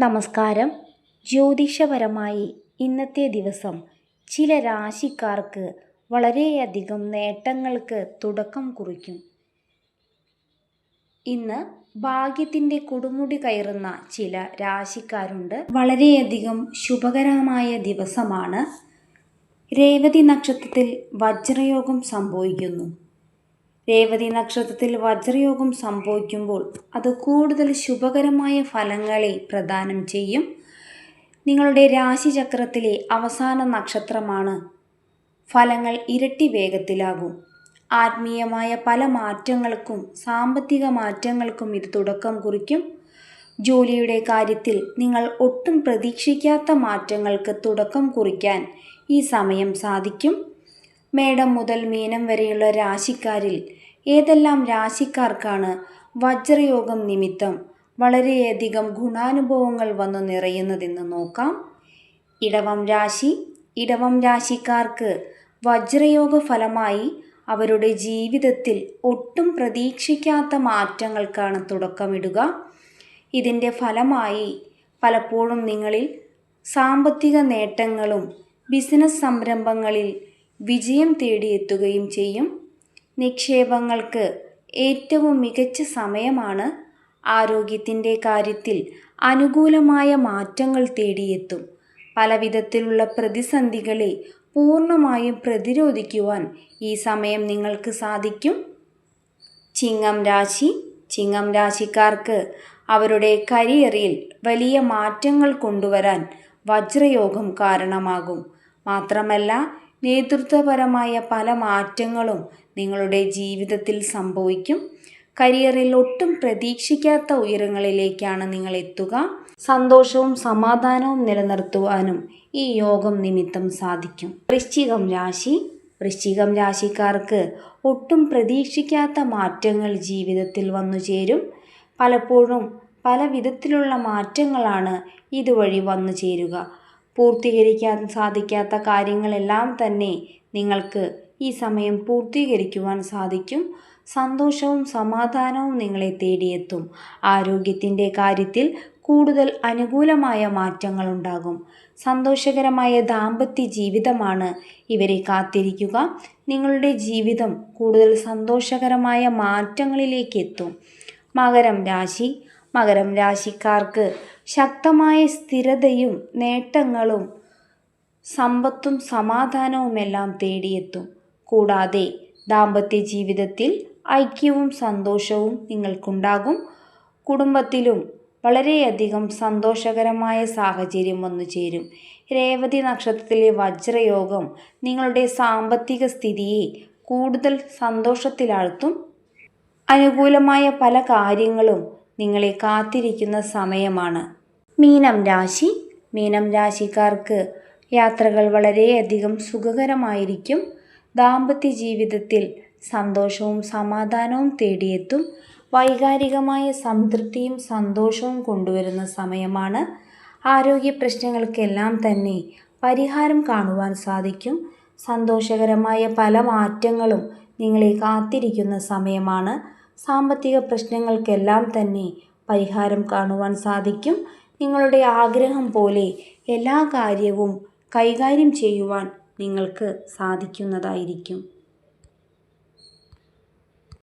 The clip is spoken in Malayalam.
നമസ്കാരം. ജ്യോതിഷപരമായി ഇന്നത്തെ ദിവസം ചില രാശിക്കാർക്ക് വളരെയധികം നേട്ടങ്ങൾക്ക് തുടക്കം കുറിക്കും. ഇന്ന് ഭാഗ്യത്തിൻ്റെ കൊടുമുടി കയറുന്ന ചില രാശിക്കാരുണ്ട്. വളരെയധികം ശുഭകരമായ ദിവസമാണ്. രേവതി നക്ഷത്രത്തിൽ വജ്രയോഗം സംഭവിക്കുന്നു. രേവതി നക്ഷത്രത്തിൽ വജ്രയോഗം സംഭവിക്കുമ്പോൾ അത് കൂടുതൽ ശുഭകരമായ ഫലങ്ങളെ പ്രദാനം ചെയ്യും. നിങ്ങളുടെ രാശിചക്രത്തിലെ അവസാന നക്ഷത്രമാണ്. ഫലങ്ങൾ ഇരട്ടി വേഗത്തിലാകും. ആത്മീയമായ പല മാറ്റങ്ങൾക്കും സാമ്പത്തിക മാറ്റങ്ങൾക്കും ഇത് തുടക്കം കുറിക്കും. ജോലിയുടെ കാര്യത്തിൽ നിങ്ങൾ ഒട്ടും പ്രതീക്ഷിക്കാത്ത മാറ്റങ്ങൾക്ക് തുടക്കം കുറിക്കാൻ ഈ സമയം സാധിക്കും. മേടം മുതൽ മീനം വരെയുള്ള രാശിക്കാരിൽ ഏതെല്ലാം രാശിക്കാർക്കാണ് വജ്രയോഗം നിമിത്തം വളരെയധികം ഗുണാനുഭവങ്ങൾ വന്നു നിറയുന്നതെന്ന് നോക്കാം. ഇടവം രാശിക്കാർക്ക് വജ്രയോഗ ഫലമായി അവരുടെ ജീവിതത്തിൽ ഒട്ടും പ്രതീക്ഷിക്കാത്ത മാറ്റങ്ങൾക്കാണ് തുടക്കമിടുക. ഇതിൻ്റെ ഫലമായി പലപ്പോഴും നിങ്ങളിൽ സാമ്പത്തിക നേട്ടങ്ങളും ബിസിനസ് സംരംഭങ്ങളിൽ വിജയം തേടിയെത്തുകയും ചെയ്യും. നിക്ഷേപങ്ങൾക്ക് ഏറ്റവും മികച്ച സമയമാണ്. ആരോഗ്യത്തിൻ്റെ കാര്യത്തിൽ അനുകൂലമായ മാറ്റങ്ങൾ തേടിയെത്തും. പലവിധത്തിലുള്ള പ്രതിസന്ധികളെ പൂർണ്ണമായും പ്രതിരോധിക്കുവാൻ ഈ സമയം നിങ്ങൾക്ക് സാധിക്കും. ചിങ്ങം രാശിക്കാർക്ക് അവരുടെ കരിയറിൽ വലിയ മാറ്റങ്ങൾ കൊണ്ടുവരാൻ വജ്രയോഗം കാരണമാകും. മാത്രമല്ല, നേതൃത്വപരമായ പല മാറ്റങ്ങളും നിങ്ങളുടെ ജീവിതത്തിൽ സംഭവിക്കും. കരിയറിൽ ഒട്ടും പ്രതീക്ഷിക്കാത്ത ഉയരങ്ങളിലേക്കാണ് നിങ്ങൾ എത്തുക. സന്തോഷവും സമാധാനവും നിലനിർത്തുവാനും ഈ യോഗം നിമിത്തം സാധിക്കും. വൃശ്ചികം രാശിക്കാർക്ക് ഒട്ടും പ്രതീക്ഷിക്കാത്ത മാറ്റങ്ങൾ ജീവിതത്തിൽ വന്നു ചേരും. പലപ്പോഴും പല വിധത്തിലുള്ള മാറ്റങ്ങളാണ് ഇതുവഴി വന്നു ചേരുക. പൂർത്തീകരിക്കാൻ സാധിക്കാത്ത കാര്യങ്ങളെല്ലാം തന്നെ നിങ്ങൾക്ക് ഈ സമയം പൂർത്തീകരിക്കുവാൻ സാധിക്കും. സന്തോഷവും സമാധാനവും നിങ്ങളെ തേടിയെത്തും. ആരോഗ്യത്തിൻ്റെ കാര്യത്തിൽ കൂടുതൽ അനുകൂലമായ മാറ്റങ്ങൾ ഉണ്ടാകും. സന്തോഷകരമായ ദാമ്പത്യ ജീവിതമാണ് ഇവരെ കാത്തിരിക്കുക. നിങ്ങളുടെ ജീവിതം കൂടുതൽ സന്തോഷകരമായ മാറ്റങ്ങളിലേക്ക് എത്തും. മകരം രാശിക്കാർക്ക് ശക്തമായ സ്ഥിരതയും നേട്ടങ്ങളും സമ്പത്തും സമാധാനവുമെല്ലാം തേടിയെത്തും. കൂടാതെ ദാമ്പത്യ ജീവിതത്തിൽ ഐക്യവും സന്തോഷവും നിങ്ങൾക്കുണ്ടാകും. കുടുംബത്തിലും വളരെയധികം സന്തോഷകരമായ സാഹചര്യം വന്നു ചേരും. രേവതി നക്ഷത്രത്തിലെ വജ്രയോഗം നിങ്ങളുടെ സാമ്പത്തിക സ്ഥിതിയെ കൂടുതൽ സന്തോഷത്തിലാഴ്ത്തും. അനുകൂലമായ പല കാര്യങ്ങളും നിങ്ങളെ കാത്തിരിക്കുന്ന സമയമാണ്. മീനം രാശിക്കാർക്ക് യാത്രകൾ വളരെയധികം സുഖകരമായിരിക്കും. ദാമ്പത്യ ജീവിതത്തിൽ സന്തോഷവും സമാധാനവും തേടിയെത്തും. വൈകാരികമായ സംതൃപ്തിയും സന്തോഷവും കൊണ്ടുവരുന്ന സമയമാണ്. ആരോഗ്യ പ്രശ്നങ്ങൾക്കെല്ലാം തന്നെ പരിഹാരം കാണുവാൻ സാധിക്കും. സന്തോഷകരമായ പല മാറ്റങ്ങളും നിങ്ങളെ കാത്തിരിക്കുന്ന സമയമാണ്. സാമ്പത്തിക പ്രശ്നങ്ങൾക്കെല്ലാം തന്നെ പരിഹാരം കാണുവാൻ സാധിക്കും. നിങ്ങളുടെ ആഗ്രഹം പോലെ എല്ലാ കാര്യവും കൈകാര്യം ചെയ്യുവാൻ നിങ്ങൾക്ക് സാധിക്കുന്നതായിരിക്കും.